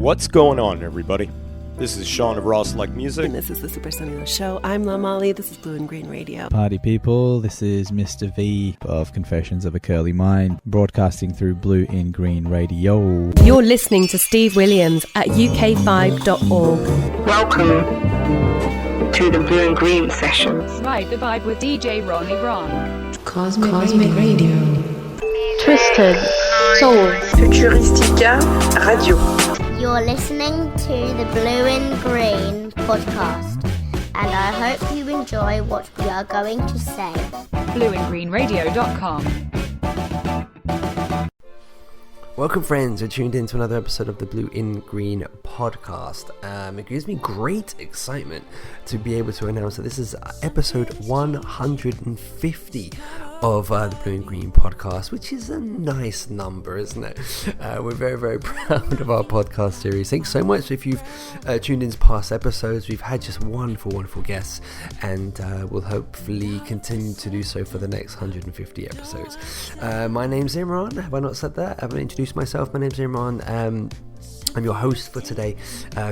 What's going on, everybody? This is Sean of Ross Like Music. And this is the Super Sunny Show. I'm Lamali. This is Blue and Green Radio. Party people, this is Mr. V of Confessions of a Curly Mind, broadcasting through Blue in Green Radio. You're listening to Steve Williams at uk5.org. Welcome to the Blue and Green sessions. Ride the vibe with DJ Ronnie Ron. Cosmic Radio. Twisted Soul. Futuristica Radio. You're listening to the Blue and Green podcast, and I hope you enjoy what we are going to say. blueandgreenradio.com. Welcome, friends. You're tuned in to another episode of the Blue in Green podcast. It gives me great excitement to be able to announce that this is episode 150 of the Blue and Green podcast, which is a nice number, isn't it? We're very, very proud of our podcast series. Thanks so much if you've tuned into past episodes. We've had just wonderful guests, and we'll hopefully continue to do so for the next 150 episodes. My name's Imran. Have I not said that? I haven't introduced myself. My name's Imran. I'm your host for today.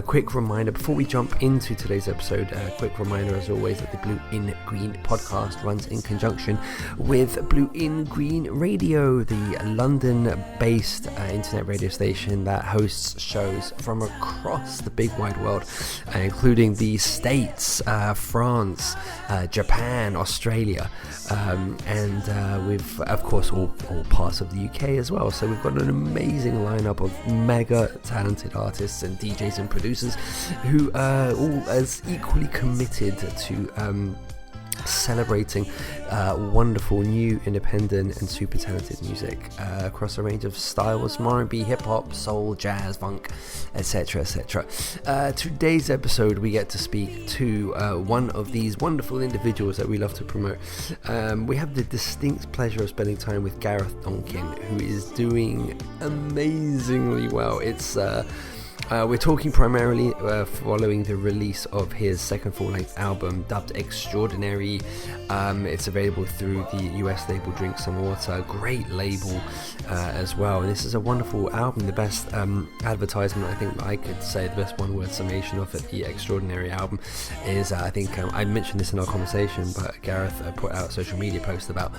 Quick reminder before we jump into today's episode, quick reminder as always that the Blue in Green podcast runs in conjunction with Blue in Green Radio, the London-based internet radio station that hosts shows from across the big wide world, including the States, France, Japan, Australia, and with, of course, all parts of the UK as well. So we've got an amazing lineup of mega talented artists and DJs and producers who are all as equally committed to celebrating wonderful new independent and super talented music across a range of styles, from R&B, hip-hop, soul, jazz, funk, etc. Today's episode we get to speak to one of these wonderful individuals that we love to promote. We have the distinct pleasure of spending time with Gareth Donkin, who is doing amazingly well. We're talking primarily following the release of his second full-length album, dubbed Extraordinary. It's available through the US label Drink Some Water, great label as well. And this is a wonderful album, the best advertisement, I think I could say, the best one-word summation of it, the Extraordinary album, is, I think, I mentioned this in our conversation, but Gareth put out a social media post about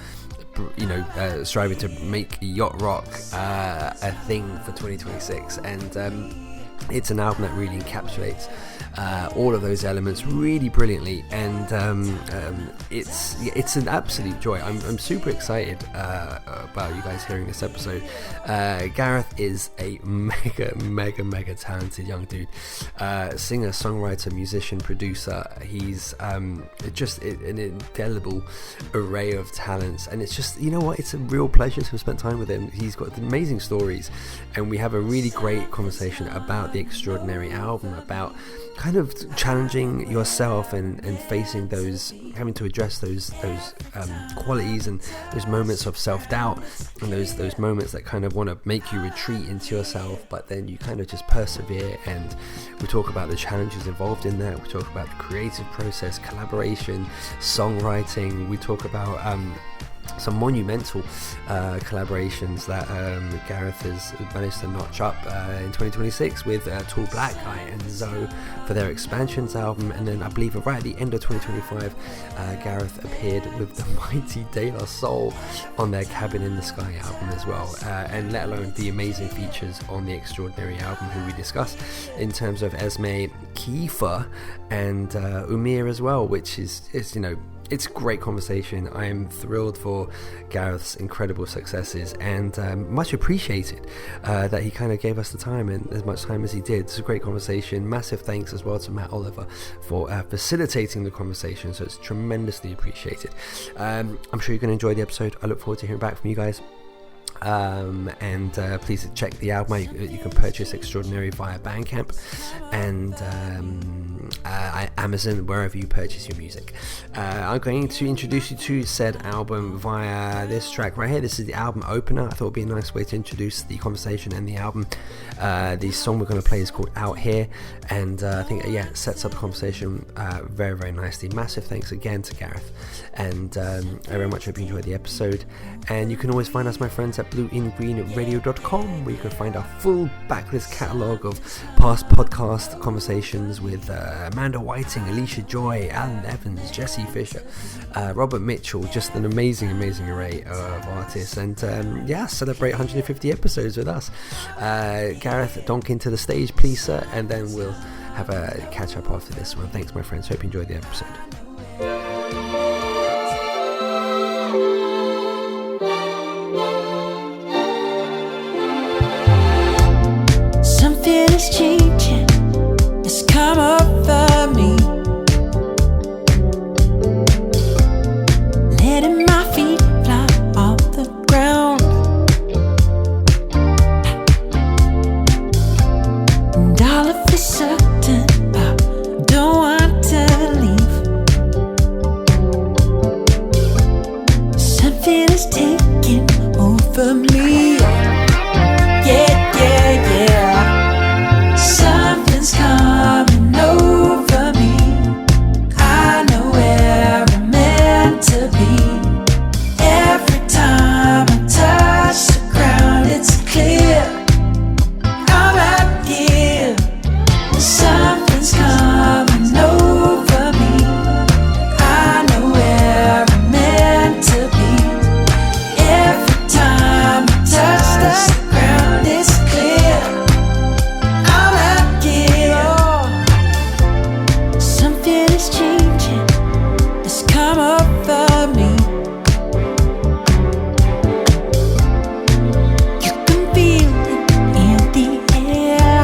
striving to make yacht rock a thing for 2026, and it's an album that really encapsulates all of those elements really brilliantly, and it's an absolute joy. I'm super excited about you guys hearing this episode. Gareth is a mega talented young dude, singer, songwriter, musician, producer. He's just an indelible array of talents, and it's just, you know what, it's a real pleasure to have spent time with him. He's got amazing stories, and we have a really great conversation about the Extraordinary album, about kind of challenging yourself and facing those, having to address those qualities and those moments of self-doubt and those moments that kind of want to make you retreat into yourself, but then you kind of just persevere. And we talk about the challenges involved in that. We talk about the creative process, collaboration, songwriting. We talk about some monumental collaborations that Gareth has managed to notch up in 2026 with Tall Black Guy and Zoe for their Expansions album, and then I believe right at the end of 2025 Gareth appeared with the mighty De La Soul on their Cabin in the Sky album as well, and let alone the amazing features on the Extraordinary album who we discussed in terms of Esme, Kiefer and Umir as well, which is it's a great conversation. I am thrilled for Gareth's incredible successes, and much appreciated that he kind of gave us the time, and as much time as he did. It's a great conversation. Massive thanks as well to Matt Oliver for facilitating the conversation, so it's tremendously appreciated. I'm sure you're going to enjoy the episode. I look forward to hearing back from you guys. And please check the album. You can purchase Extraordinary via Bandcamp and Amazon, wherever you purchase your music. I'm going to introduce you to said album via this track right here. This is the album opener. I thought it would be a nice way to introduce the conversation and the album. The song we're going to play is called Out Here, and I think it sets up the conversation very, very nicely. Massive thanks again to Gareth, and I very much hope you enjoyed the episode. And you can always find us, my friends, at blueingreenradio.com, where you can find our full backlist catalogue of past podcast conversations with Amanda Whiting, Alicia Joy, Alan Evans, Jesse Fisher, Robert Mitchell, just an amazing array of artists, and celebrate 150 episodes with us. Gareth Donkin to the stage, please, sir, and then we'll have a catch up after this one. Thanks, my friends. Hope you enjoyed the episode. Something is changing, it's come over me. Letting my feet fly off the ground, and all of a sudden I don't want to leave. Something is taking over me. Yeah. Something's coming over me. I know where I'm meant to be. Every time I touch the ground, it's clear I'm out here. Something's coming over me. I know where I'm meant to be. Every time I touch the ground, it's clear I'm out here. Something is changing, it's come over me. You can feel it in the air.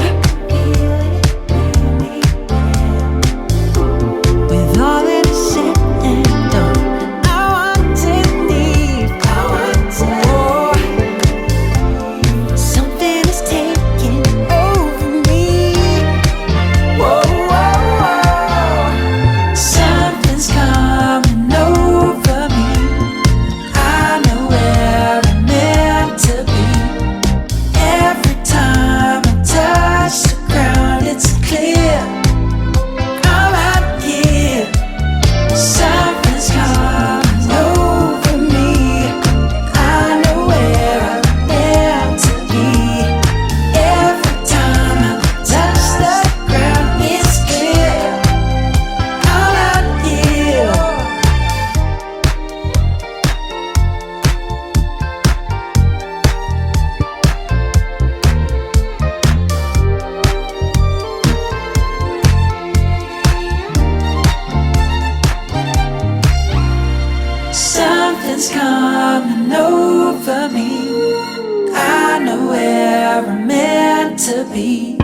With all that is said and done, I want to leave. Something is taking over me. Something's coming over me. I know where I'm meant to be. Every time I touch the ground, it's clear I'm out here. Something's coming over me. I know where I'm meant to be.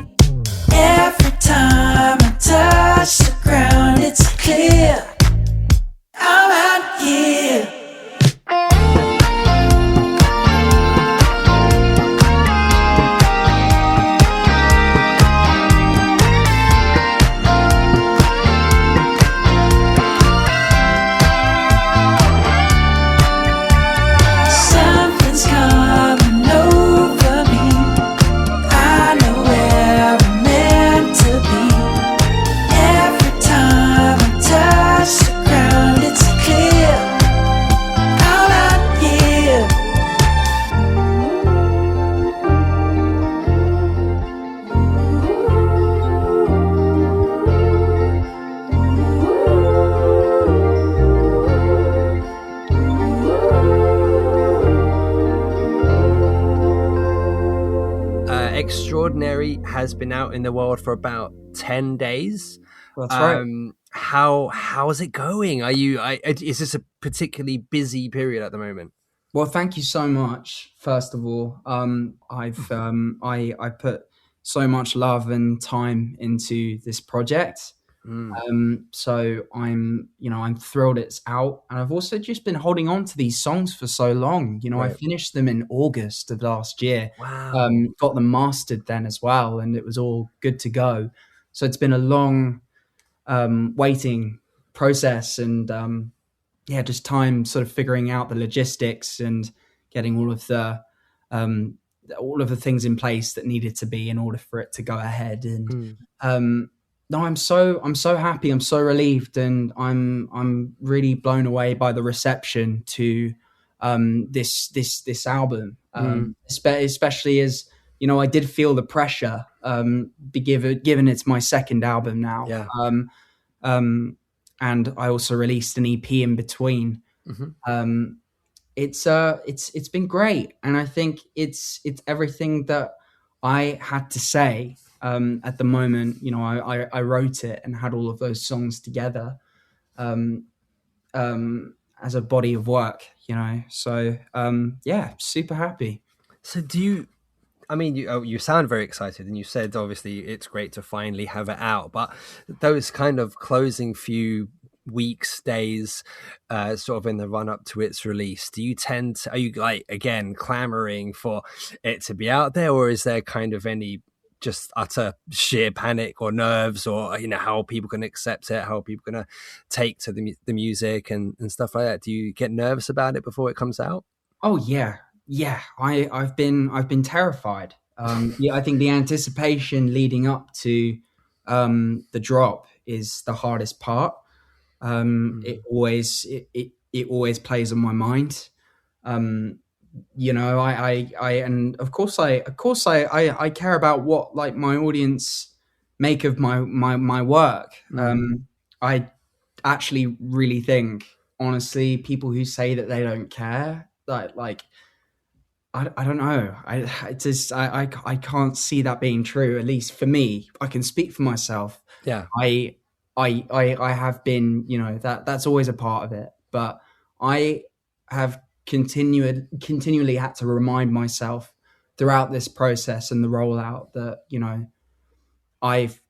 Every time I touch the ground, it's clear I'm out here. Something's coming over me. I know where I'm meant to be. Every time I touch the ground, it's clear I'm out here. Something's coming over me. I know where I'm meant to be. Every time I touch the ground, it's clear I'm out here. Extraordinary has been out in the world for about 10 days. That's right. How is it going? Is this a particularly busy period at the moment? Well, thank you so much. First of all, I put so much love and time into this project. So I'm thrilled it's out, and I've also just been holding on to these songs for so long. I finished them in August of last year. Wow. Got them mastered then as well, and it was all good to go. So it's been a long waiting process, and just time sort of figuring out the logistics and getting all of the things in place that needed to be in order for it to go ahead. And no, I'm so happy. I'm so relieved, and I'm really blown away by the reception to this album, especially as I did feel the pressure, given it's my second album now. Yeah. And I also released an EP in between. It's been great, and I think it's everything that I had to say at the moment. I wrote it and had all of those songs together as a body of work. So super happy. So you sound very excited, and you said obviously it's great to finally have it out, but those kind of closing few weeks, days, sort of in the run up to its release, are you like, again, clamoring for it to be out there, or is there kind of any just utter sheer panic or nerves, or how people can accept it, how people going to take to the music and stuff like that? Do you get nervous about it before it comes out? Oh yeah. I've been terrified. I think the anticipation leading up to the drop is the hardest part. It always plays on my mind. And of course I care about what like my audience make of my work. I actually really think, honestly, people who say that they don't care, like I don't know. I can't see that being true. At least for me, I can speak for myself. Yeah. I have been, that's always a part of it. But I have continually had to remind myself throughout this process and the rollout that, I've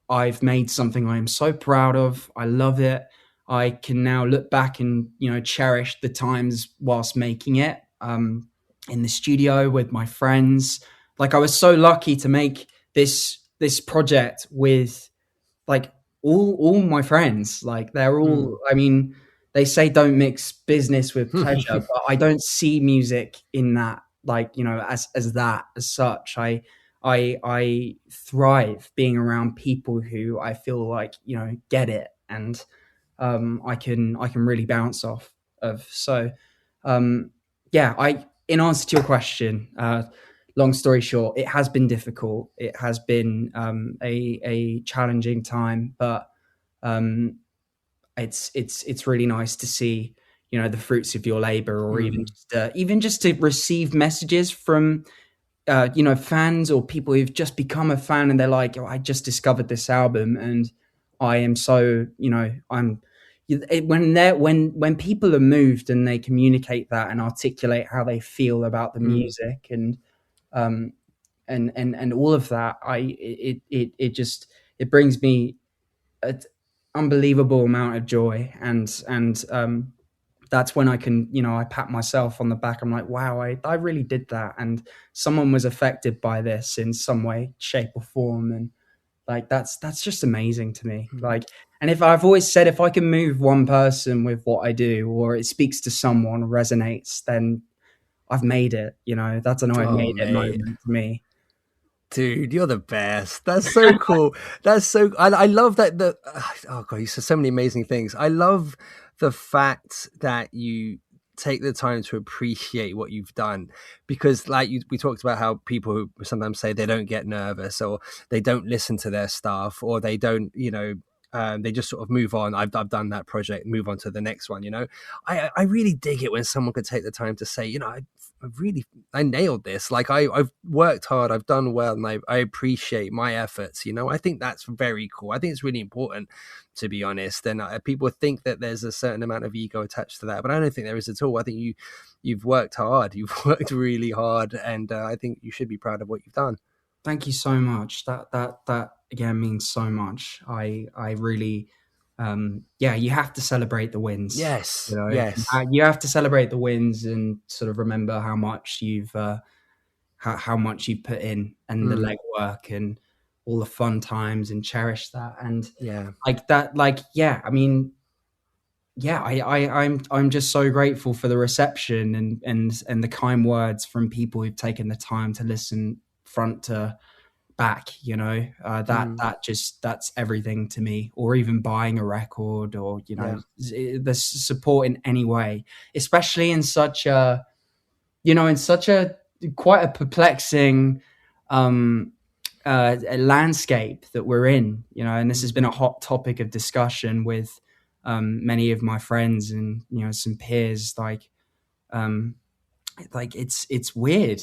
made something I am so proud of. I love it. I can now look back and, cherish the times whilst making it. In the studio with my friends. Like, I was so lucky to make this project with like all my friends. Like, they're all, I mean, they say don't mix business with pleasure, but I don't see music in that, like, as such. I thrive being around people who I feel like, get it. And I can really bounce off of. So in answer to your question, long story short, it has been difficult. It has been a challenging time, but it's really nice to see the fruits of your labor, or even just to receive messages from fans or people who've just become a fan, and they're like, I just discovered this album, and I am so when people are moved and they communicate that and articulate how they feel about the music and all of that, it brings me an unbelievable amount of joy, and that's when I can, I pat myself on the back. I'm like, wow, I really did that, and someone was affected by this in some way, shape, or form, and like that's just amazing to me. Like, and I've always said, if I can move one person with what I do, or it speaks to someone, resonates, then I've made it. That's an I made it moment for me. Dude, you're the best. That's so cool. That's so. I love that. Oh god, you said so many amazing things. I love the fact that you take the time to appreciate what you've done, because we talked about how people who sometimes say they don't get nervous, or they don't listen to their stuff, or they don't, they just sort of move on. I've done that project, move on to the next one. I really dig it when someone could take the time to say, I nailed this. Like, I've worked hard, I've done well, and I appreciate my efforts. I think that's very cool. I think it's really important, to be honest. And people think that there's a certain amount of ego attached to that, but I don't think there is at all. I think you've worked hard. You've worked really hard, and I think you should be proud of what you've done. Thank you so much. That again means so much. I really, you have to celebrate the wins. Yes, yes. You have to celebrate the wins and sort of remember how much you've put in, and the legwork and all the fun times, and cherish that. And I'm just so grateful for the reception and the kind words from people who've taken the time to listen front to back. That's everything to me. Or even buying a record, or the support in any way, especially in such a in such a quite a perplexing a landscape that we're in, and this has been a hot topic of discussion with many of my friends and some peers. Like it's weird,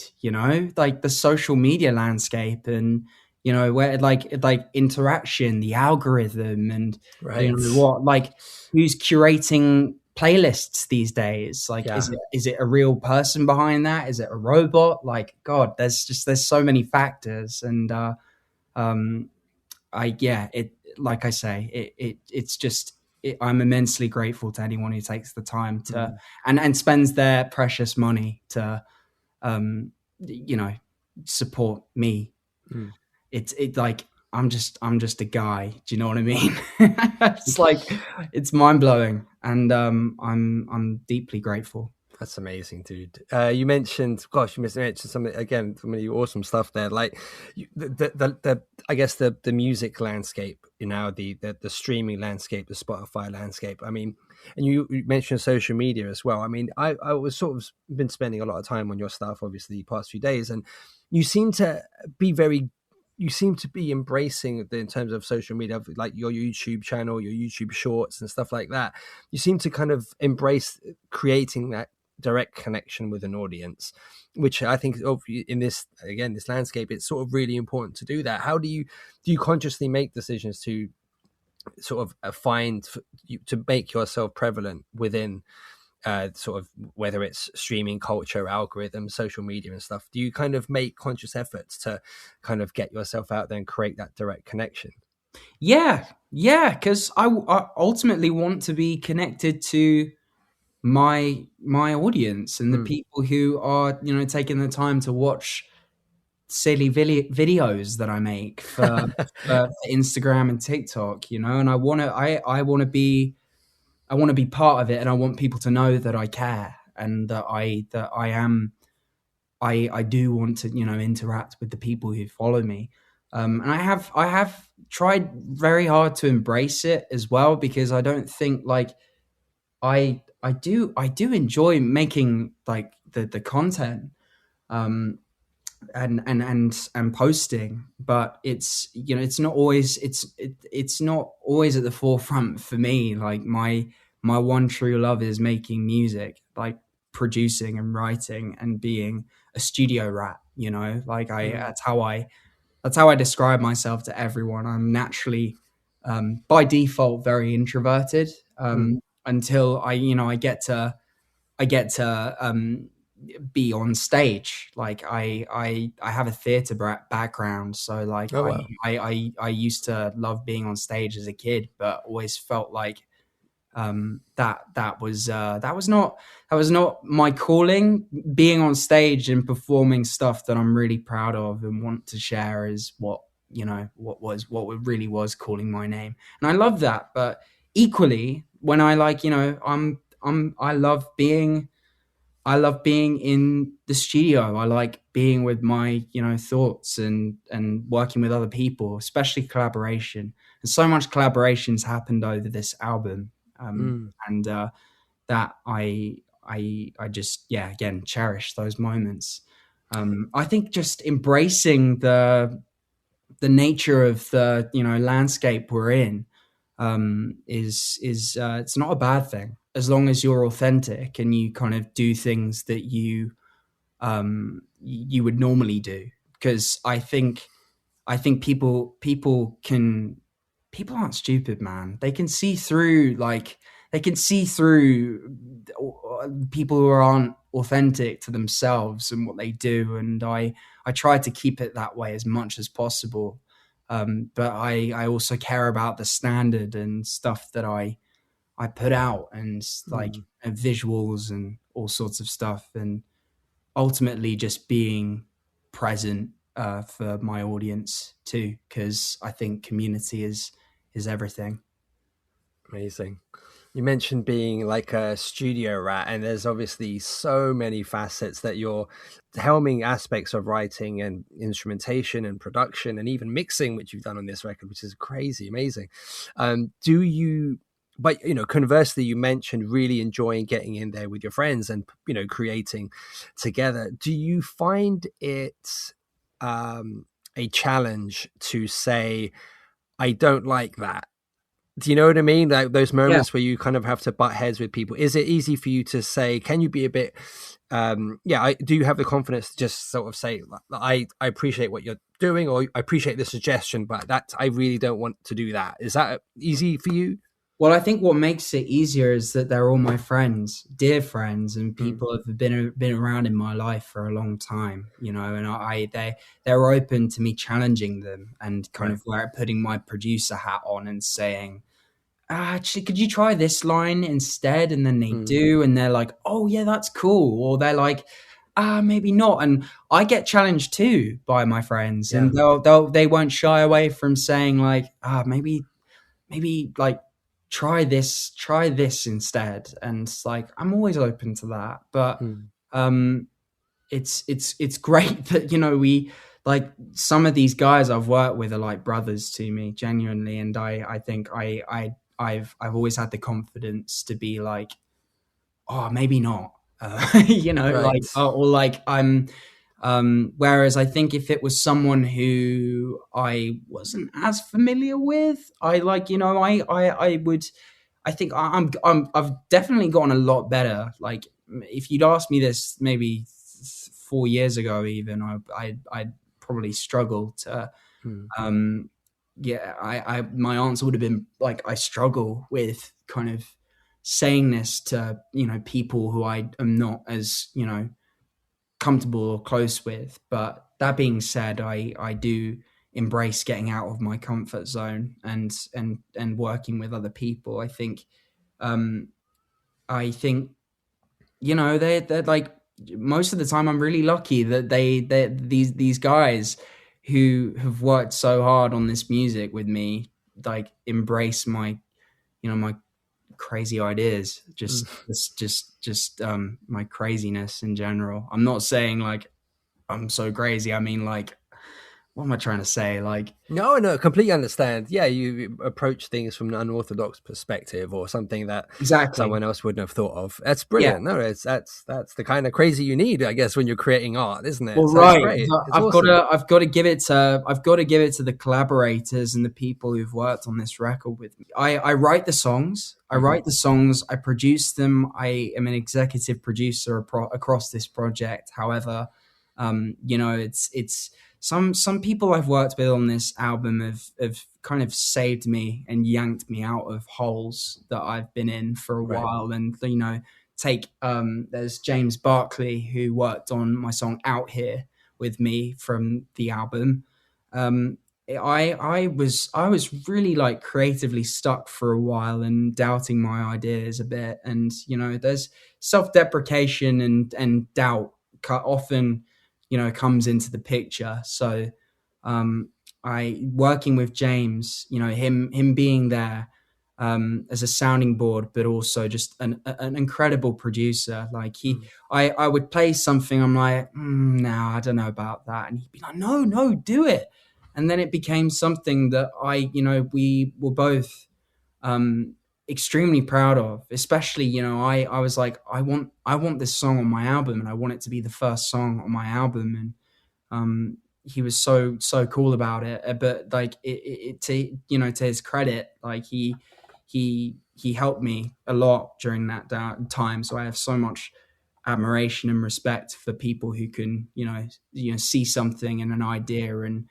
like the social media landscape, and where like interaction, the algorithm, and Right. what, like, who's curating playlists these days? Like, Yeah. is it a real person behind that? Is it a robot? Like, God, there's so many factors, and like I say, it's just, I'm immensely grateful to anyone who takes the time to and spends their precious money to support me. It's like I'm just a guy. Do you know what I mean? It's like, it's mind blowing, and I'm deeply grateful. That's amazing, dude. You mentioned something again, some of your awesome stuff there. Like the I guess the music landscape, the streaming landscape, the Spotify landscape. I mean, and you mentioned social media as well. I mean, I was sort of been spending a lot of time on your stuff, obviously, the past few days, and you seem to be embracing in terms of social media, like your YouTube channel, your YouTube shorts and stuff like that. You seem to kind of embrace creating that direct connection with an audience, which I think in this landscape, it's sort of really important to do that. How do you consciously make decisions to sort of to make yourself prevalent within sort of, whether it's streaming culture, algorithm, social media and stuff? Do you kind of make conscious efforts to kind of get yourself out there and create that direct connection? Yeah, because I ultimately want to be connected to my audience and the people who are taking the time to watch silly videos that I make for Instagram and TikTok, and I want to be part of it, and I want people to know that I care, and that I do want to interact with the people who follow me, and I have tried very hard to embrace it as well, because I don't think, like, I do enjoy making like the content and posting, but it's it's not always it's not always at the forefront for me. Like, my one true love is making music, like producing and writing and being a studio rat, like that's how I describe myself to everyone. I'm naturally by default very introverted, until I get to be on stage. Like, I have a theater background, so like I used to love being on stage as a kid, but always felt like that was not my calling. Being on stage and performing stuff that I'm really proud of and want to share is what really was calling my name, and I love that. But equally, when I I love being in the studio. I like being with my, thoughts and working with other people, especially collaboration. And so much collaborations happened over this album, and that I just, again, cherish those moments. I think just embracing the nature of the landscape we're in is it's not a bad thing, as long as you're authentic and you kind of do things that you would normally do. Because I think people aren't stupid, man. They can see through people who aren't authentic to themselves and what they do, and I try to keep it that way as much as possible. But I also care about the standard and stuff that I put out, and like visuals and all sorts of stuff, and ultimately just being present for my audience too, because I think community is everything. Amazing. You mentioned being like a studio rat, and there's obviously so many facets that you're helming aspects of writing and instrumentation and production and even mixing, which you've done on this record, which is crazy, amazing. Do you but conversely, you mentioned really enjoying getting in there with your friends and creating together. Do you find it a challenge to say, I don't like that? Do you know what I mean? Like those moments where you kind of have to butt heads with people. Is it easy for you to say, can you be a bit, do you have the confidence to just sort of say, I appreciate what you're doing, or I appreciate the suggestion, but I really don't want to do that. Is that easy for you? Well, I think what makes it easier is that they're all my friends, dear friends, and people have been around in my life for a long time, and they're open to me challenging them and kind of putting my producer hat on and saying, actually, could you try this line instead? And then they do, and they're like, oh yeah, that's cool. Or they're like, maybe not. And I get challenged too by my friends, and they won't shy away from saying like, maybe like, try this instead. And it's like, I'm always open to that. But it's great that, we, like, some of these guys I've worked with are like brothers to me, genuinely. And I think I've always had the confidence to be like, oh, maybe not, like, or like whereas I think if it was someone who I wasn't as familiar with, I I've definitely gotten a lot better. Like, if you'd asked me this maybe 4 years ago, even I'd probably struggle to, my answer would have been like, I struggle with kind of saying this to, people who I am not as, comfortable or close with. But that being said, I do embrace getting out of my comfort zone and working with other people. I think they're like, most of the time I'm really lucky that these guys who have worked so hard on this music with me, like, embrace my my crazy ideas, just my craziness in general. I'm not saying like I'm so crazy. I mean, like, what am I trying to say? Like, no, completely understand. Yeah, you approach things from an unorthodox perspective, or something that someone else wouldn't have thought of. That's brilliant. Yeah. No, that's the kind of crazy you need, I guess, when you're creating art, isn't it? Well, so right. I've got to give it to the collaborators and the people who've worked on this record with me. I write the songs. I produce them. I am an executive producer across this project. However, it's some people I've worked with on this album have kind of saved me and yanked me out of holes that I've been in for a while. And, there's James Barkley, who worked on my song Out Here with me from the album. I was really, like, creatively stuck for a while and doubting my ideas a bit. And, there's self-deprecation and doubt often comes into the picture. So I working with James, him being there as a sounding board, but also just an incredible producer. Like, I would play something, I'm like, no, I don't know about that. And he'd be like, no, do it. And then it became something that we were both extremely proud of. Especially, I was like, I want this song on my album, and I want it to be the first song on my album. And he was so cool about it. But like, to his credit, like, he helped me a lot during that time. So I have so much admiration and respect for people who can see something in an idea and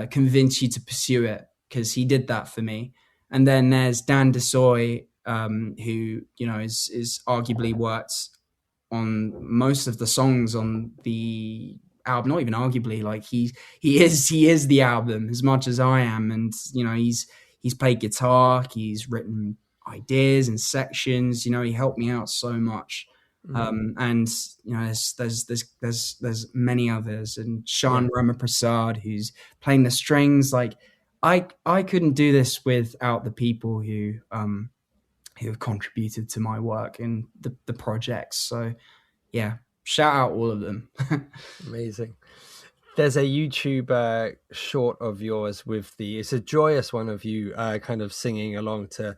convince you to pursue it, because he did that for me. And then there's Dan Desoy, who is arguably worked on most of the songs on the album. Not even arguably, like, he is the album as much as I am. And he's played guitar, he's written ideas and sections. He helped me out so much. And there's many others, and Shan Ramaprasad, who's playing the strings. Like, I couldn't do this without the people who have contributed to my work and the projects. So yeah, shout out all of them. Amazing. There's a YouTube short of yours it's a joyous one of you kind of singing along to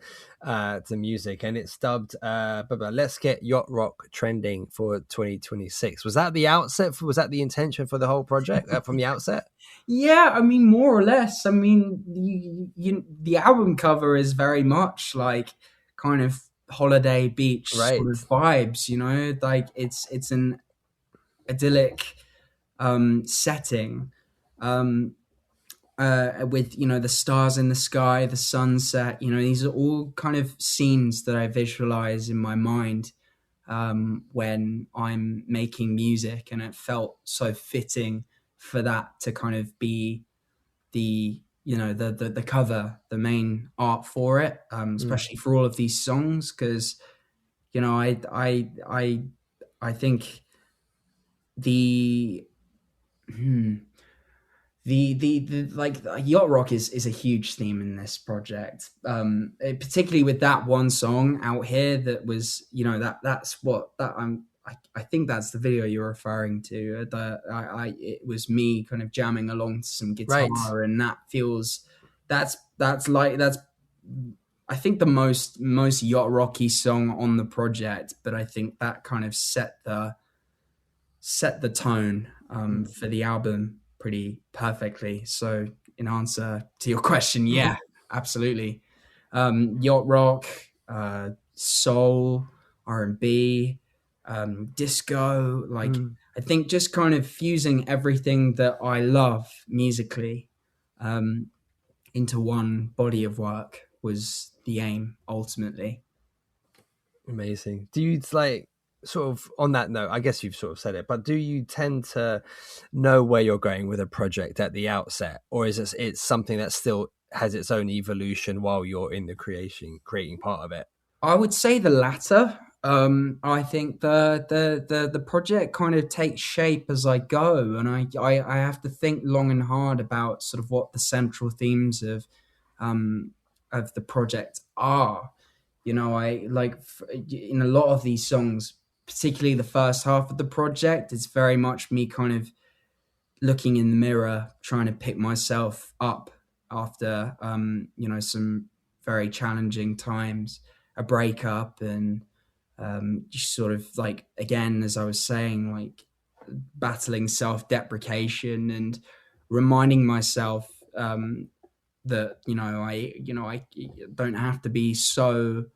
music, and it's dubbed "Let's Get Yacht Rock Trending for 2026." Was that the outset? Was that the intention for the whole project from the outset? Yeah, I mean, more or less. I mean, the album cover is very much like kind of holiday beach sort of vibes, you know, like it's an idyllic setting with, you know, the stars in the sky, the sunset, you know, these are all kind of scenes that I visualize in my mind when I'm making music, and it felt so fitting for that to kind of be the, you know, the cover, the main art for it, especially for all of these songs, because, you know, I think the like yacht rock is a huge theme in this project, particularly with that one song Out Here that was, you know, I think that's the video you're referring to. It was me kind of jamming along to some guitar, and that feels that's I think the most yacht rocky song on the project, but I think that kind of set the tone for the album pretty perfectly. So in answer to your question, yeah, absolutely. Yacht rock, soul, R&B, disco, like I think just kind of fusing everything that I love musically into one body of work was the aim ultimately. Amazing. Do you like, sort of on that note, I guess you've sort of said it, but do you tend to know where you're going with a project at the outset, or is it's something that still has its own evolution while you're in the creating part of it? I would say the latter. I think the project kind of takes shape as I go, and I have to think long and hard about sort of what the central themes of the project are. You know, I like in a lot of these songs, particularly the first half of the project, it's very much me kind of looking in the mirror, trying to pick myself up after, you know, some very challenging times, a breakup, and just sort of like, again, as I was saying, like battling self-deprecation and reminding myself that, you know, I don't have to be so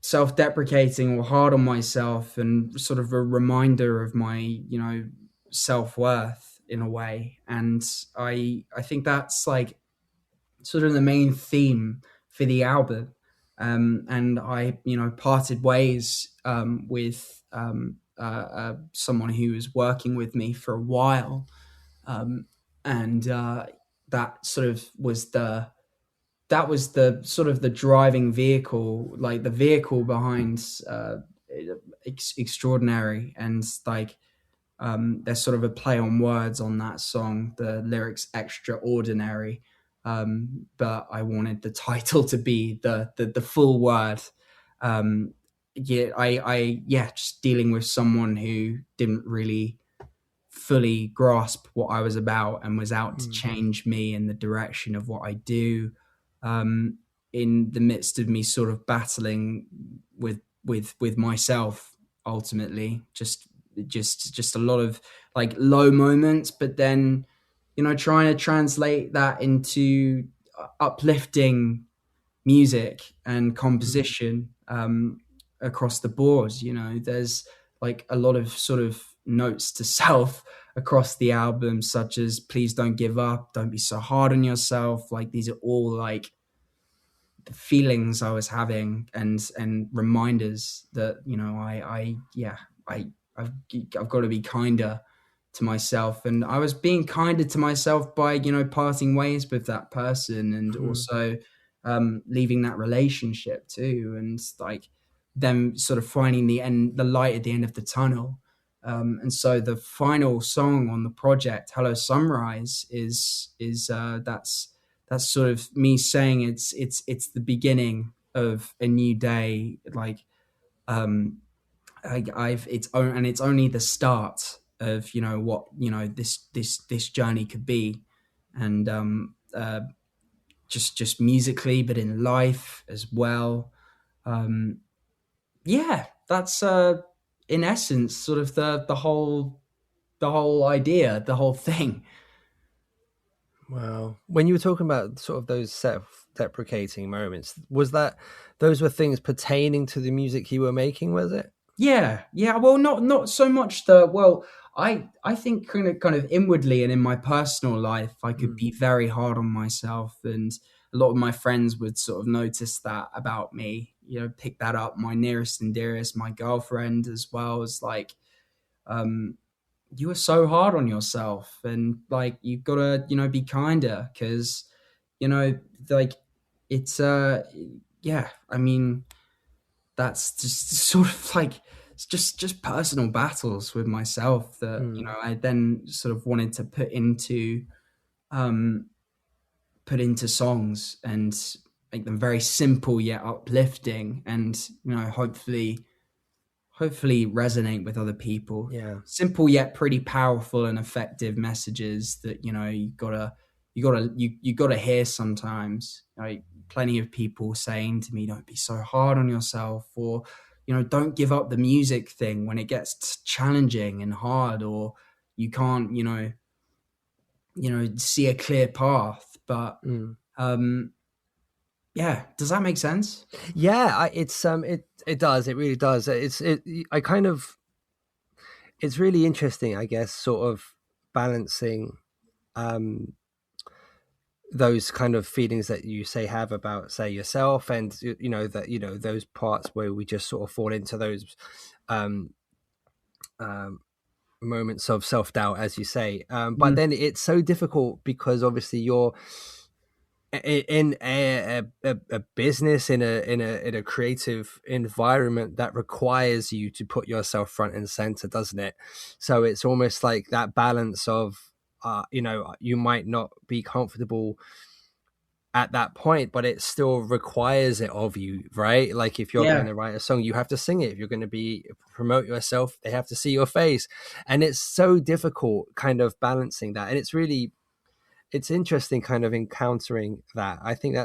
self-deprecating or hard on myself, and sort of a reminder of my, you know, self-worth in a way. And I think that's like sort of the main theme for the album. And I, you know, parted ways with someone who was working with me for a while, and that sort of was the sort of the driving vehicle, like the vehicle behind Extraordinary. And like there's sort of a play on words on that song, the lyrics extraordinary, but I wanted the title to be the full word. Just dealing with someone who didn't really fully grasp what I was about and was out to change me in the direction of what I do, in the midst of me sort of battling with myself ultimately. Just a lot of like low moments, but then, you know, trying to translate that into uplifting music and composition across the board. You know, there's like a lot of sort of notes to self across the album, such as please don't give up, don't be so hard on yourself. Like these are all like the feelings I was having, and reminders that, you know, I've got to be kinder to myself. And I was being kinder to myself by, you know, parting ways with that person, and also leaving that relationship too, and like them sort of finding the light at the end of the tunnel. And so the final song on the project, Hello Sunrise, is that's sort of me saying it's the beginning of a new day. Like it's only the start of, you know, what, you know, this journey could be. And just musically, but in life as well. Yeah, that's in essence sort of the whole idea, the whole thing. Wow. When you were talking about sort of those self-deprecating moments, was that those were things pertaining to the music you were making, was it? Yeah. Well, not so much I think kind of inwardly and in my personal life, I could be very hard on myself, and a lot of my friends would sort of notice that about me, you know, pick that up. My nearest and dearest, my girlfriend as well, is like, you are so hard on yourself, and like, you've got to, you know, be kinder, because, you know, like, it's yeah, I mean, that's just sort of like, it's just personal battles with myself that, you know, I then sort of wanted to put into songs and make them very simple yet uplifting, and, you know, hopefully resonate with other people. Yeah. Simple yet pretty powerful and effective messages that, you know, you gotta hear sometimes. Like, plenty of people saying to me, don't be so hard on yourself, or, you know, don't give up the music thing when it gets challenging and hard, or you can't, you know, see a clear path. But yeah, does that make sense? Yeah, it does. It really does. It's really interesting, I guess, sort of balancing those kind of feelings that you have about, say, yourself, and, you know, that, you know, those parts where we just sort of fall into those moments of self-doubt, as you say, but then it's so difficult because obviously you're in a business, in a creative environment that requires you to put yourself front and center, doesn't it? So it's almost like that balance of you know, you might not be comfortable at that point, but it still requires it of you, right? Like, if you're going to write a song, you have to sing it. If you're going to promote yourself, they have to see your face. And it's so difficult kind of balancing that. And it's interesting kind of encountering that. I think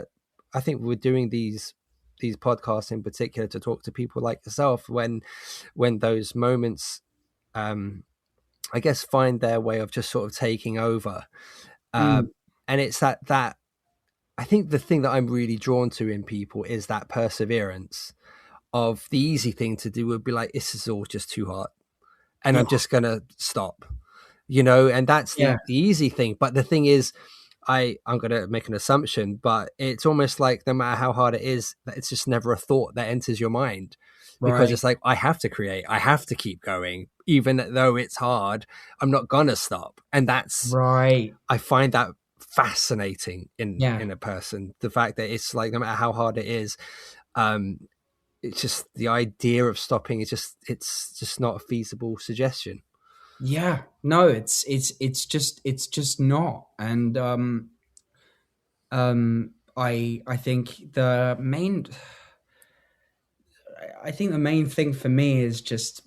we're doing these podcasts in particular to talk to people like yourself when those moments, I guess, find their way of just sort of taking over. And it's that I think the thing that I'm really drawn to in people is that perseverance of the easy thing to do would be like, this is all just too hard, and I'm just going to stop, you know, and that's the easy thing. But the thing is, I'm going to make an assumption, but it's almost like no matter how hard it is, it's just never a thought that enters your mind, because it's like, I have to create, I have to keep going, even though it's hard, I'm not going to stop. And that's I find that fascinating in a person, the fact that it's like, no matter how hard it is, it's just the idea of stopping, it's just not a feasible suggestion. No, it's just not. And I think the main thing for me is just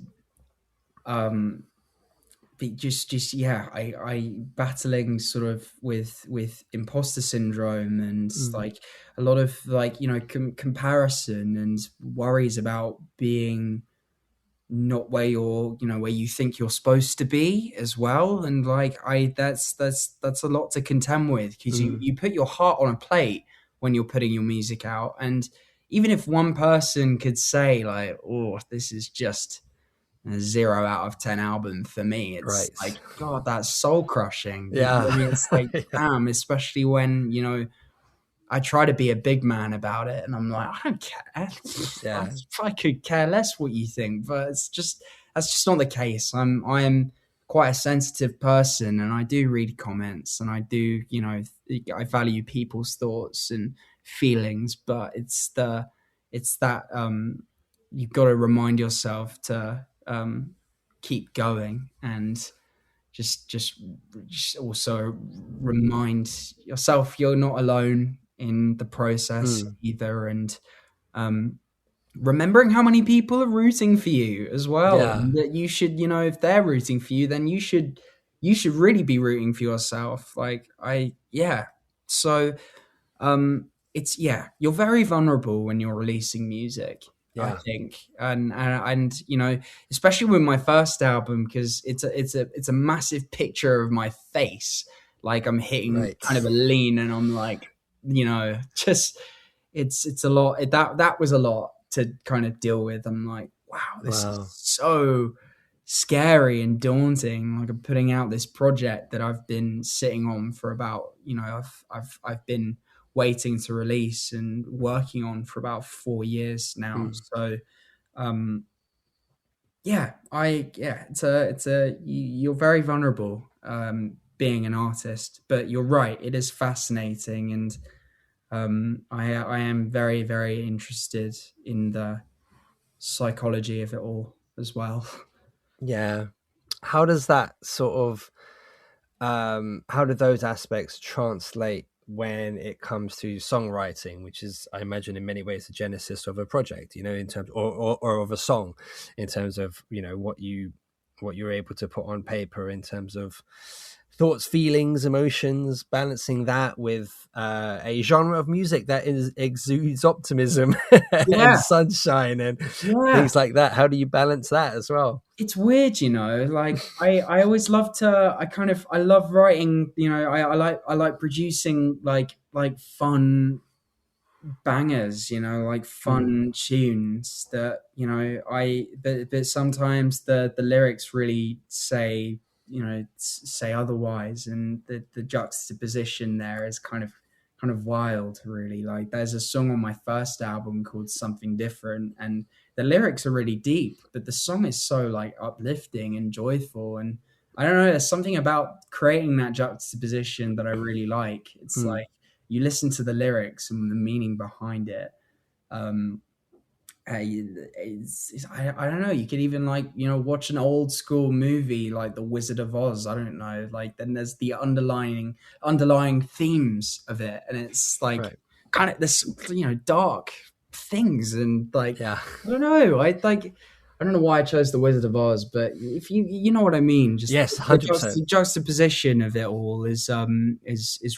I battling sort of with imposter syndrome, and like a lot of, like, you know, comparison and worries about being not where where you think you're supposed to be as well. And like, that's a lot to contend with, because you put your heart on a plate when you're putting your music out, and even if one person could say like, oh, this is just a 0 out of 10 album for me, it's like, God, that's soul crushing. I mean, it's like, damn, especially when, you know, I try to be a big man about it, and I'm like, I don't care. I could care less what you think, but that's just not the case. I am quite a sensitive person, and I do read comments, and I do, you know, I value people's thoughts and feelings, but it's that you've got to remind yourself to keep going, and just also remind yourself you're not alone in the process either. And remembering how many people are rooting for you as well, Yeah. and that you should, if they're rooting for you, then you should really be rooting for yourself. So you're very vulnerable when you're releasing music. I think, and especially with my first album, because it's a massive picture of my face, like I'm hitting kind of a lean, and I'm like, just it's a lot. That was a lot to kind of deal with. I'm like, wow, this is so scary and daunting. Like, I'm putting out this project that I've been sitting on for about, I've been waiting to release and working on for about 4 years now. So, you're very vulnerable, being an artist, but you're right. It is fascinating. And, I am very, very interested in the psychology of it all as well. Yeah. How does that sort of, how do those aspects translate when it comes to songwriting, which is, I imagine, in many ways the genesis of a project, in terms or of a song, in terms of, what you're able to put on paper in terms of thoughts, feelings, emotions, balancing that with a genre of music that exudes optimism and sunshine and things like that. How do you balance that as well? It's weird, like I always love to, I love writing, I like producing like fun bangers, like fun tunes that, but sometimes the lyrics really say otherwise, and the juxtaposition there is kind of wild, really. Like, there's a song on my first album called Something Different, and the lyrics are really deep, but the song is so like uplifting and joyful, and I don't know, there's something about creating that juxtaposition that I really like. It's like, you listen to the lyrics and the meaning behind it. I don't know. You could even watch an old school movie like The Wizard of Oz. I don't know. Like, then there's the underlying themes of it, and it's like kind of this dark things, and I don't know. I don't know why I chose The Wizard of Oz, but if you know what I mean. Just 100%. The juxtaposition of it all is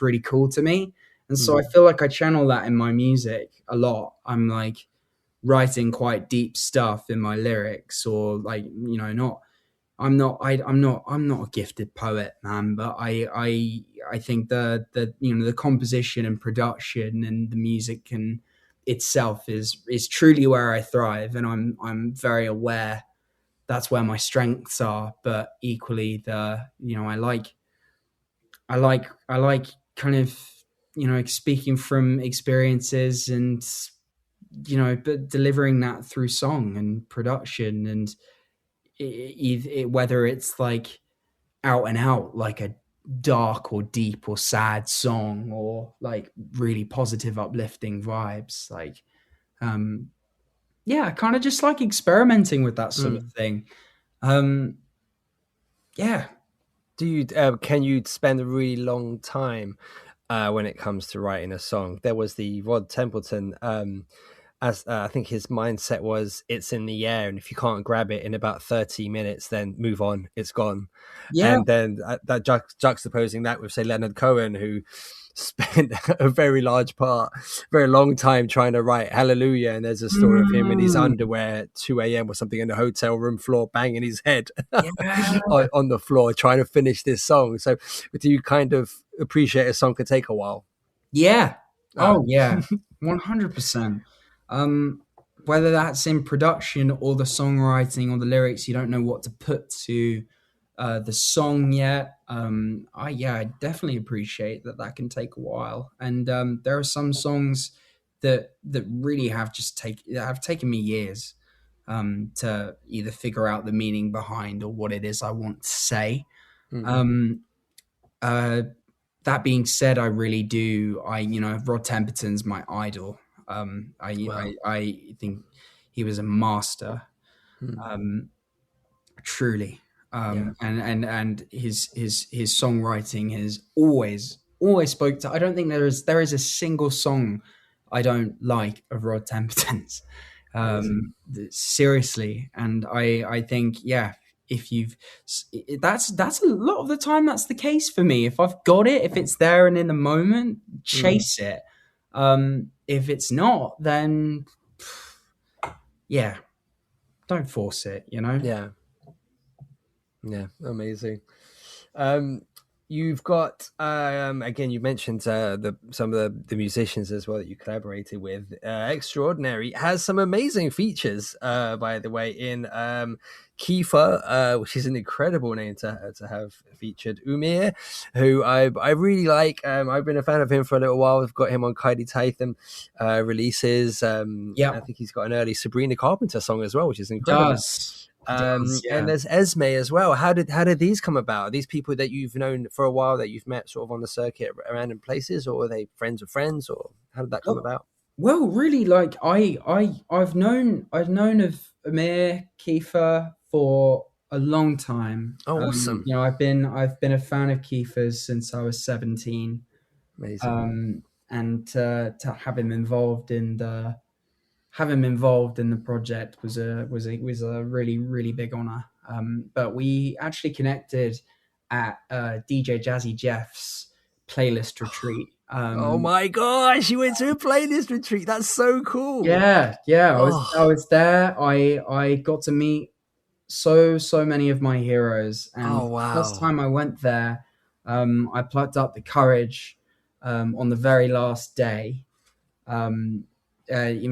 really cool to me, and so I feel like I channel that in my music a lot. I'm like writing quite deep stuff in my lyrics, or I'm not a gifted poet, man, but I think the composition and production and the music and itself is truly where I thrive, and I'm very aware that's where my strengths are. But equally, I like kind of speaking from experiences, and but delivering that through song and production, and whether it's like out and out like a dark or deep or sad song, or like really positive uplifting vibes, I kind of just like experimenting with that sort of thing. Do you can you spend a really long time when it comes to writing a song? There was the Rod Temperton, as I think his mindset was, it's in the air, and if you can't grab it in about 30 minutes, then move on, it's gone. And then that juxtaposing that with, say, Leonard Cohen, who spent a very long time trying to write Hallelujah, and there's a story of him in his underwear at 2 a.m. or something in the hotel room floor, banging his head on the floor trying to finish this song. So do you kind of appreciate a song could take a while? Yeah. Oh yeah, 100%. Whether that's in production or the songwriting or the lyrics, you don't know what to put to the song yet. I definitely appreciate that can take a while. And there are some songs that really have taken me years to either figure out the meaning behind or what it is I want to say. That being said, I really do. Rod Temperton's my idol. I think he was a master, truly. And his songwriting has always spoke to. I don't think there is a single song I don't like of Rod Temperton's. seriously. And I think, yeah, if you've, that's a lot of the time that's the case for me. If I've got it, if it's there and in the moment, chase it. If it's not, then yeah, don't force it, you know? Yeah, amazing. You've got again, you mentioned some of the musicians as well that you collaborated with. Extraordinary has some amazing features, by the way, in Kiefer, which is an incredible name to have featured. Umir, who I really like. I've been a fan of him for a little while. We've got him on Kylie Tatham releases. I think he's got an early Sabrina Carpenter song as well, which is incredible. And there's Esme as well. How did these come about? Are these people that you've known for a while, that you've met sort of on the circuit at random places, or are they friends of friends, or how did that come about? Well, really, like I've known of Amir, Kiefer for a long time. Oh, awesome! You know, I've been a fan of Kiefer's since I was 17. Amazing. And to have him involved in the project was a really, really big honor. But we actually connected at DJ Jazzy Jeff's playlist retreat. Oh my gosh, you went to a playlist retreat. That's so cool. Yeah. I was there. I got to meet so many of my heroes. And the first time I went there, I plucked up the courage on the very last day. In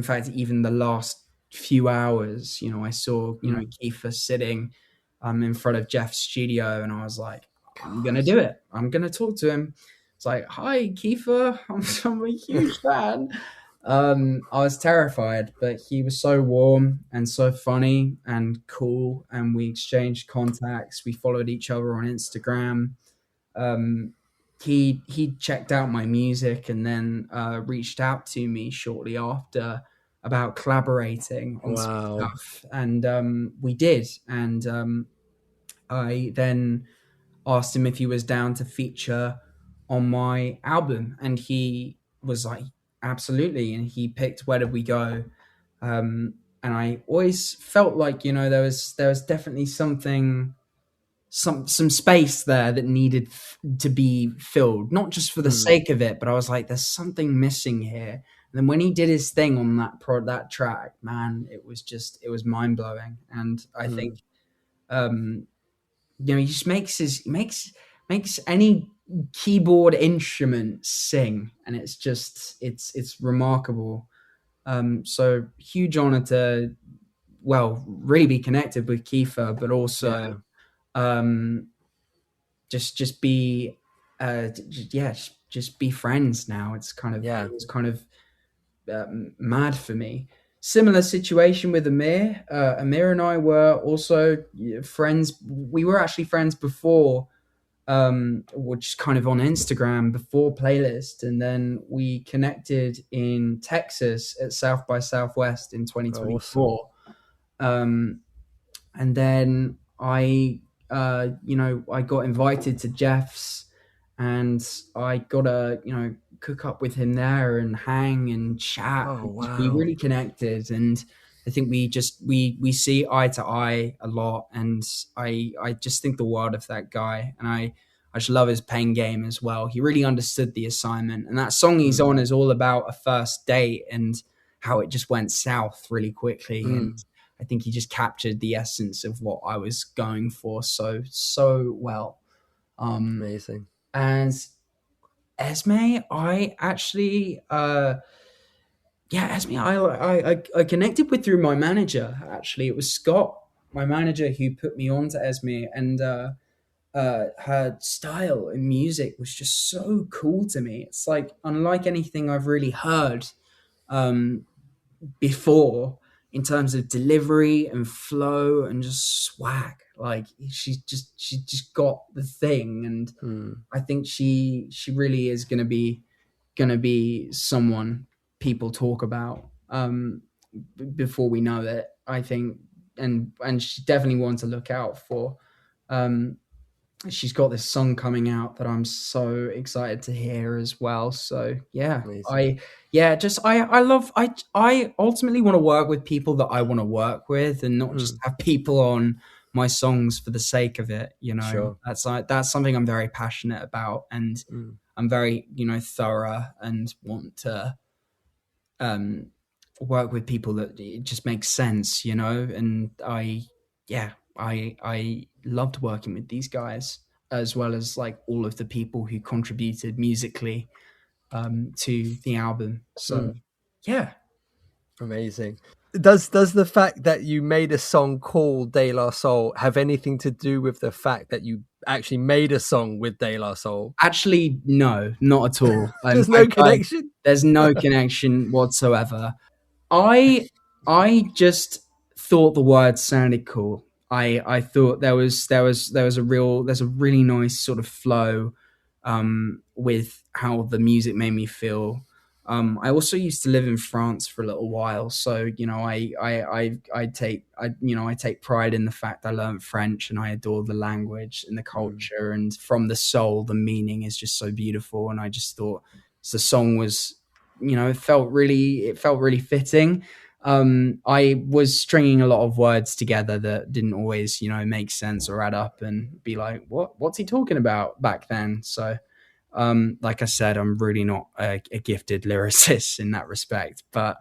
fact, even the last few hours, you know, I saw, you know, Kiefer sitting in front of Jeff's studio, and I was like, I'm going to do it. I'm going to talk to him. It's like, hi, Kiefer. I'm a huge fan. I was terrified, but he was so warm and so funny and cool. And we exchanged contacts. We followed each other on Instagram. He checked out my music and then reached out to me shortly after about collaborating on some stuff. And we did. And I then asked him if he was down to feature on my album. And he was like, absolutely. And he picked Where Did We Go? And I always felt like, you know, there was definitely something, some space there that needed to be filled, not just for the sake of it, but I was like, there's something missing here. And then when he did his thing on that track, man, it was mind blowing. And I think, you know, he just makes any keyboard instrument sing, and it's remarkable. So huge honor to, well, really be connected with Kiefer, but also, just be friends now. It's kind of it's kind of mad for me. Similar situation with Amir. Amir and I were also friends. We were actually friends before, which kind of on Instagram before Playlist, and then we connected in Texas at South by Southwest in 2024. And then I got invited to Jeff's, and I got to, you know, cook up with him there and hang and chat. We really connected, and I think we see eye to eye a lot, and I just think the world of that guy, and I just love his pen game as well. He really understood the assignment, and that song he's on is all about a first date and how it just went south really quickly. And I think he just captured the essence of what I was going for so well. Amazing. And Esme, I actually, Esme, I connected with through my manager. Actually, it was Scott, my manager, who put me on to Esme, and her style and music was just so cool to me. It's like unlike anything I've really heard before in terms of delivery and flow and just swag. Like she just got the thing, and I think she really is gonna be someone people talk about before we know it, I think, and she definitely one to look out for. she's got this song coming out that I'm so excited to hear as well. So yeah, Amazing. I ultimately want to work with people that I want to work with, and not just have people on my songs for the sake of it. You know, Sure. that's something I'm very passionate about, and I'm very, thorough and want to work with people that it just makes sense, and I loved working with these guys, as well as like all of the people who contributed musically to the album. So yeah. Amazing. Does the fact that you made a song called De La Soul have anything to do with the fact that you actually made a song with De La Soul? Actually, no, not at all. There's no connection? There's no connection whatsoever. I just thought the words sounded cool. I thought there was a really nice sort of flow with how the music made me feel. I also used to live in France for a little while, so I take pride in the fact I learned French, and I adore the language and the culture, and from the soul, the meaning is just so beautiful. And I just thought the song was, it felt really fitting. I was stringing a lot of words together that didn't always, make sense or add up, and be like, what's he talking about back then? So. Like I said, I'm really not a gifted lyricist in that respect, but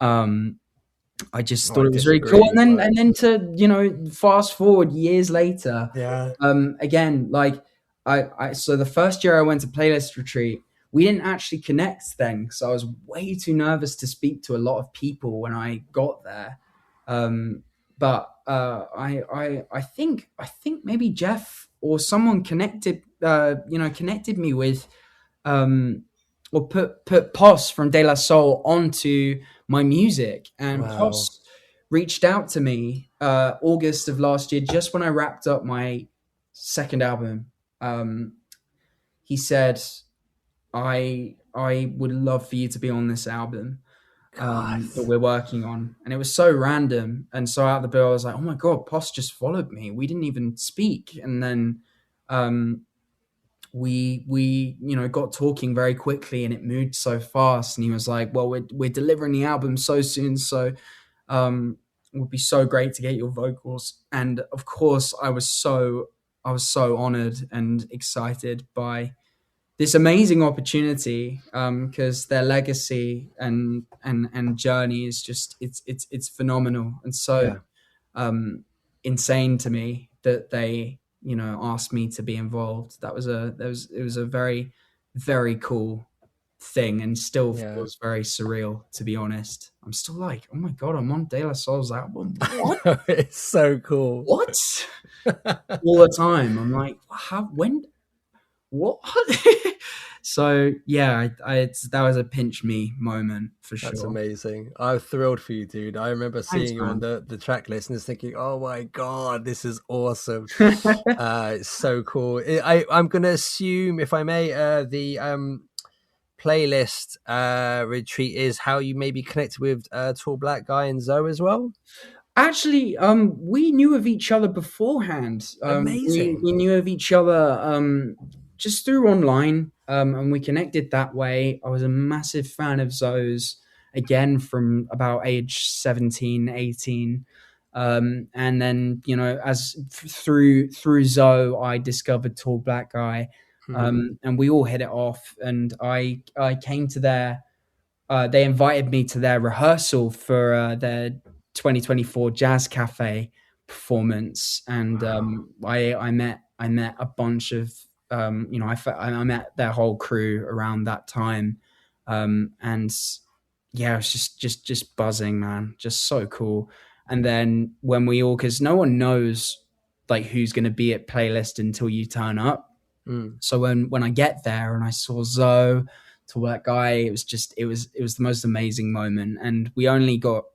I just thought it was really cool. And then to fast forward years later, again, like so the first year I went to Playlist Retreat, we didn't actually connect then, so I was way too nervous to speak to a lot of people when I got there. But I think maybe Jeff or someone connected me with, or put Pos from De La Soul onto my music, and Pos reached out to me August of last year, just when I wrapped up my second album. He said, I would love for you to be on this album that we're working on. And it was so random, and so out of the blue I was like, oh my god, Pos just followed me, we didn't even speak. And then we got talking very quickly, and it moved so fast, and he was like, well, we're delivering the album so soon, so it would be so great to get your vocals. And of course I was so honored and excited by this amazing opportunity, because their legacy and journey is just it's phenomenal, and so insane to me that they asked me to be involved. It was a very, very cool thing, and still feels very surreal, to be honest. I'm still like, oh my god, I'm on De La Soul's album. What? It's so cool. What? All the time I'm like, how, when, what? So yeah, that was a pinch me moment for sure. That's amazing. I'm thrilled for you, dude. I remember seeing you on the track list and just thinking, oh my god, this is awesome. It's so cool. I'm gonna assume, if I may, the Playlist Retreat is how you maybe connected with Tall Black Guy and Zoe as well. Actually, we knew of each other beforehand. Amazing. We knew of each other just through online, and we connected that way. I was a massive fan of Zoe's, again, from about age 17, 18. And then, as through Zoe, I discovered Tall Black Guy, and we all hit it off. And I came to they invited me to their rehearsal for their 2024 Jazz Cafe performance. And I met a bunch of, I met their whole crew around that time. And yeah, it was just buzzing, man. Just so cool. And then when because no one knows like who's going to be at Playlist until you turn up. So when I get there and I saw Zoe, Tall Black Guy, it was the most amazing moment. And we only got,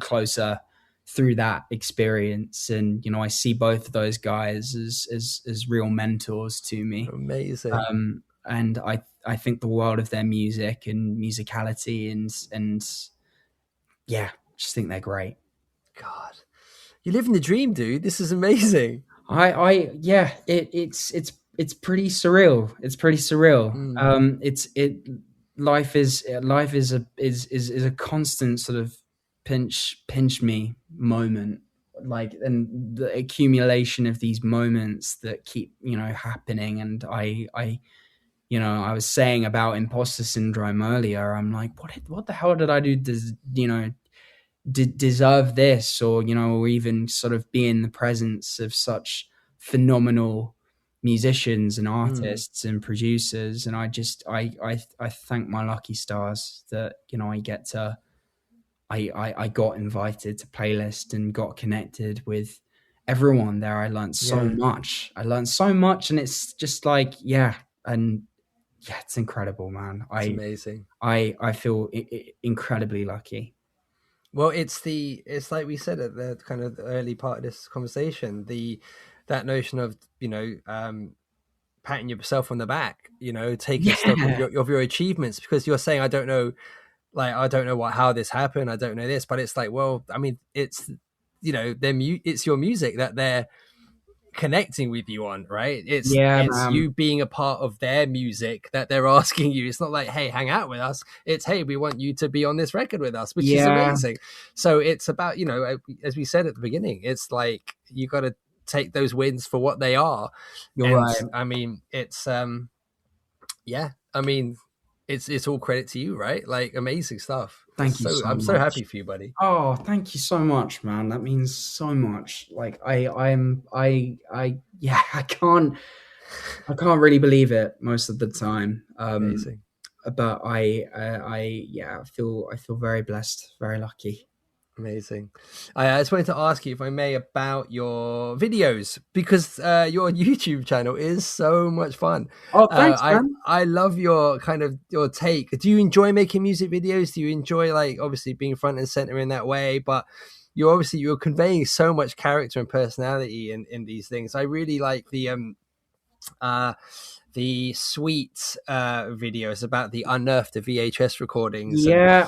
closer through that experience. And, I see both of those guys as real mentors to me. Amazing. And I think the world of their music and musicality, and yeah, just think they're great. God, you're living the dream, dude. This is amazing. It's pretty surreal. It's pretty surreal. Life is a constant sort of pinch me moment, like, and the accumulation of these moments that keep, happening. And I was saying about imposter syndrome earlier. I'm like, what the hell did I do? Deserve this, or or even sort of be in the presence of such phenomenal musicians and artists and producers. And I thank my lucky stars that I got invited to Playlist and got connected with everyone there. I learned so much. And it's just like, it's incredible, man. It's amazing. I feel incredibly lucky. Well, it's like we said at the kind of the early part of this conversation, that notion of, patting yourself on the back, taking stock of your achievements, because you're saying, I don't know how this happened. I don't know this, but it's like, well, I mean, it's, it's your music that they're connecting with you on, right? It's you being a part of their music that they're asking you. It's not like, hey, hang out with us. It's, hey, we want you to be on this record with us, which is amazing. So it's about, as we said at the beginning, it's like you got to take those wins for what they are. You're right. I mean, it's it's all credit to you, right? Like, amazing stuff. Thank you so much. I'm so happy for you, buddy. Oh, thank you so much, man. That means so much. Like, I can't really believe it most of the time. Amazing. But I feel very blessed, very lucky. Amazing. I just wanted to ask you, if I may, about your videos, because your YouTube channel is so much fun. Oh, thanks, man. I love your take. Do you enjoy making music videos? Do you enjoy, like, obviously being front and center in that way? But you're conveying so much character and personality in these things. I really like the sweet videos about the unearthed VHS recordings. Like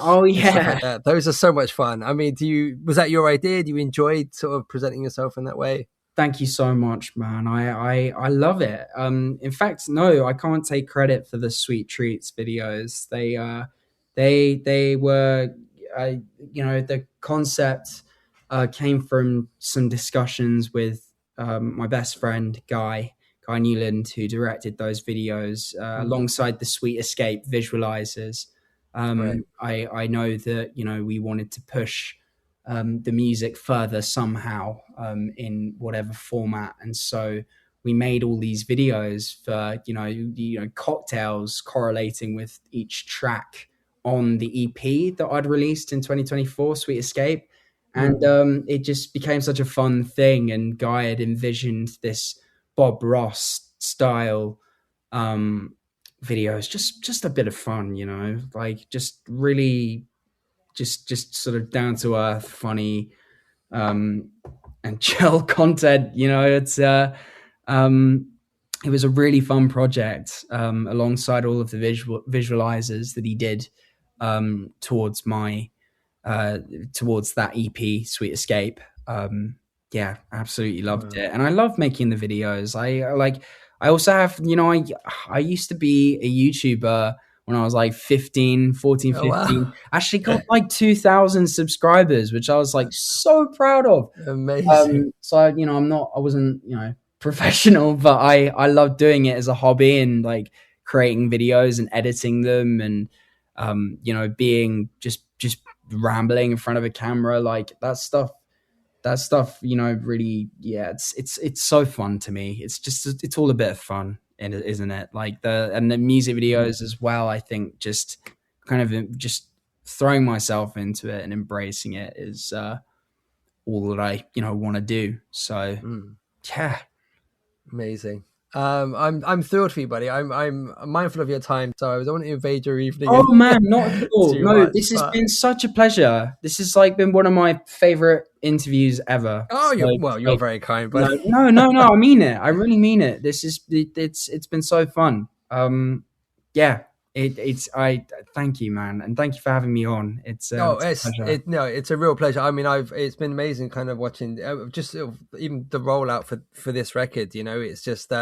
those are so much fun. I mean, was that your idea? Do you enjoy sort of presenting yourself in that way? Thank you so much, man. I love it. In fact, no, I can't take credit for the Sweet Treats videos. They were the concept came from some discussions with my best friend Guy Newland, who directed those videos alongside the Sweet Escape visualizers. Right. I know that, we wanted to push the music further somehow in whatever format. And so we made all these videos for, cocktails correlating with each track on the EP that I'd released in 2024, Sweet Escape. And it just became such a fun thing. And Guy had envisioned this Bob Ross style videos, just a bit of fun, like just really just sort of down to earth, funny and chill content. It's it was a really fun project alongside all of the visualizers that he did towards that EP, Sweet Escape. Absolutely loved it. And I love making the videos. I also have, I used to be a YouTuber when I was like 14, 15. Wow. Actually got like 2,000 subscribers, which I was like so proud of. Amazing. So, I wasn't, professional, but I loved doing it as a hobby and like creating videos and editing them and, being just rambling in front of a camera, like that stuff, really, it's so fun to me. It's all a bit of fun, isn't it? Like the music videos as well. I think just kind of just throwing myself into it and embracing it is all that I want to do. So amazing. I'm thrilled for you, buddy. I'm mindful of your time, so I don't want to invade your evening. Oh man, not at all. No, this has been such a pleasure. This has been one of my favorite interviews ever. Oh, you're very kind, buddy. No, I mean it. I really mean it. It's been so fun. I thank you, man, and thank you for having me on. It's a pleasure. It's a real pleasure. I mean, it's been amazing kind of watching just even the rollout for this record. You know, it's just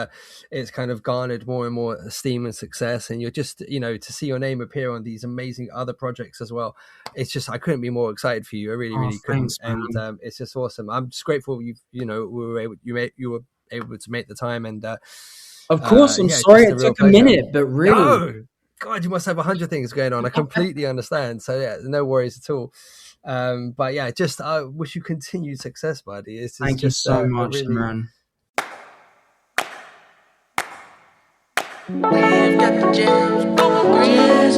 it's kind of garnered more and more esteem and success, and you're just, you know, to see your name appear on these amazing other projects as well. It's just, I couldn't be more excited for you. I really couldn't. Thanks, man. And it's just awesome. I'm just grateful you were able to make the time, and of course, I'm sorry it took a minute, but really. No! God, you must have 100 things going on. I completely understand. So yeah, no worries at all. But yeah, just I wish you continued success, buddy. Thank you so much, Imran. We've got the gems,